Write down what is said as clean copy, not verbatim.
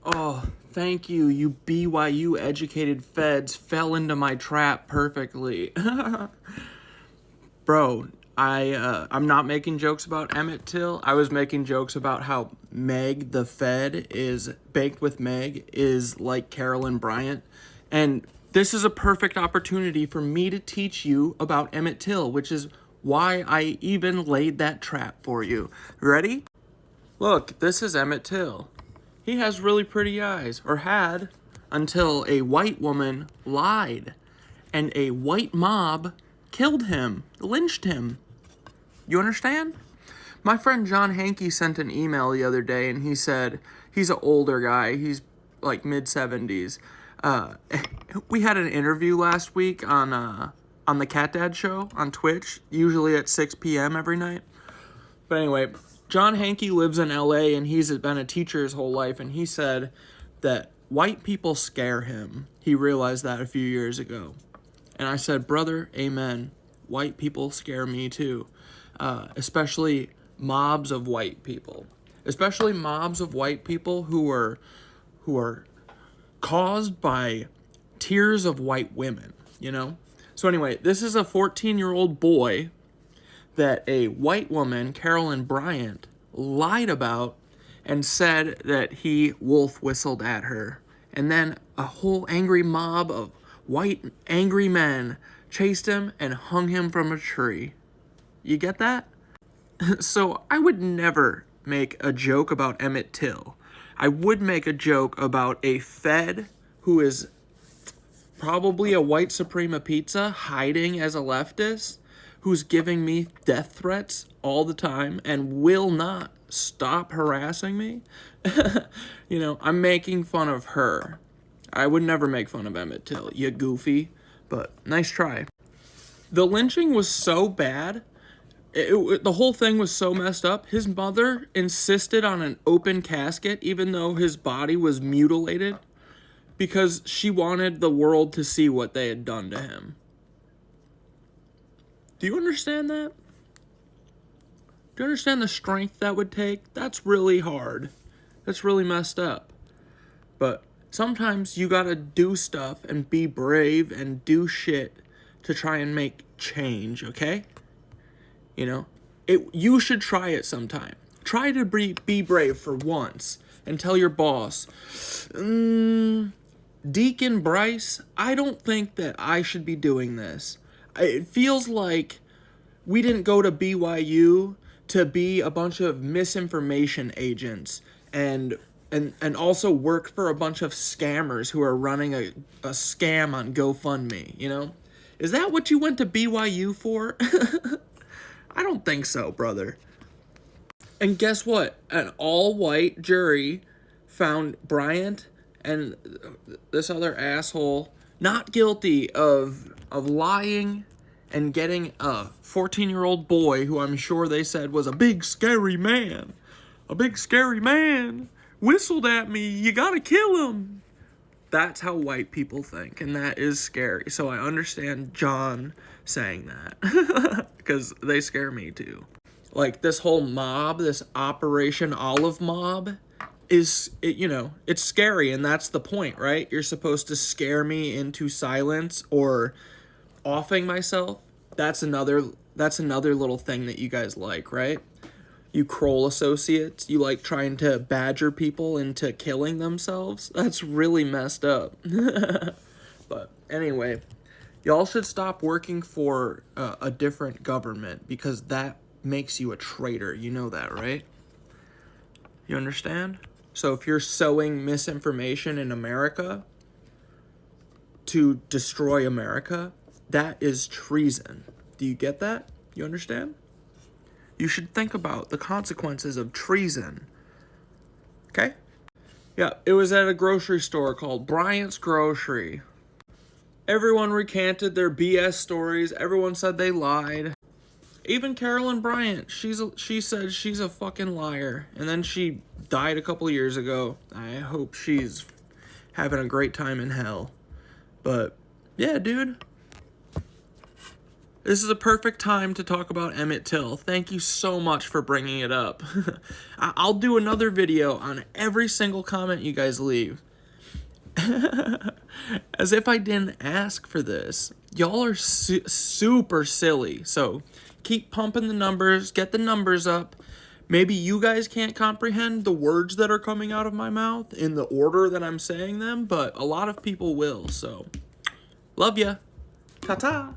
Oh, thank you. You BYU educated feds fell into my trap perfectly. Bro, I'm not making jokes about Emmett Till. I was making jokes about how Meg the Fed is baked with Meg is like Carolyn Bryant. And this is a perfect opportunity for me to teach you about Emmett Till, which is why I even laid that trap for you. Ready? Look, this is Emmett Till. He has really pretty eyes, or had, until a white woman lied, and a white mob killed him, lynched him. You understand? My friend John Hankey sent an email the other day, and he said, he's an older guy, he's like mid-70s. We had an interview last week on the Cat Dad show on Twitch, usually at 6 p.m. every night. But anyway, John Hankey lives in LA and he's been a teacher his whole life, and he said that white people scare him. He realized that a few years ago. And I said, brother, amen. White people scare me too. Especially mobs of white people. Especially mobs of white people who are caused by tears of white women, you know? So anyway, this is a 14-year-old boy that a white woman, Carolyn Bryant, lied about and said that he wolf whistled at her. And then a whole angry mob of white angry men chased him and hung him from a tree. You get that? So I would never make a joke about Emmett Till. I would make a joke about a Fed who is probably a white Suprema pizza hiding as a leftist, who's giving me death threats all the time and will not stop harassing me. You know, I'm making fun of her. I would never make fun of Emmett Till, you goofy, but nice try. The lynching was so bad, the whole thing was so messed up. His mother insisted on an open casket even though his body was mutilated because she wanted the world to see what they had done to him. Do you understand that? Do you understand the strength that would take? That's really hard. That's really messed up. But sometimes you gotta do stuff and be brave and do shit to try and make change, okay? You know? You should try it sometime. Try to be brave for once and tell your boss, Deacon Bryce, I don't think that I should be doing this. It feels like we didn't go to BYU to be a bunch of misinformation agents and also work for a bunch of scammers who are running a scam on GoFundMe, you know? Is that what you went to BYU for? I don't think so, brother. And guess what? An all-white jury found Bryant and this other asshole not guilty of lying and getting a 14-year-old boy who I'm sure they said was a big scary man, whistled at me, you gotta kill him. That's how white people think, and that is scary. So I understand John saying that, because they scare me too. Like, this whole mob, this Operation Olive mob, it's scary, and that's the point, right? You're supposed to scare me into silence or offing myself. That's another little thing that you guys like, right? You Kroll associates, you like trying to badger people into killing themselves. That's really messed up. But anyway, y'all should stop working for a different government because that makes you a traitor. You know that, right? You understand? So if you're sowing misinformation in America to destroy America, that is treason. Do you get that? You understand? You should think about the consequences of treason. Okay? Yeah, it was at a grocery store called Bryant's Grocery. Everyone recanted their BS stories. Everyone said they lied. Even Carolyn Bryant, she said she's a fucking liar. And then she died a couple years ago. I hope she's having a great time in hell. But, yeah, dude. This is a perfect time to talk about Emmett Till. Thank you so much for bringing it up. I'll do another video on every single comment you guys leave. As if I didn't ask for this. Y'all are super silly. So keep pumping the numbers, get the numbers up. Maybe you guys can't comprehend the words that are coming out of my mouth in the order that I'm saying them, but a lot of people will. So love ya. Ta-ta.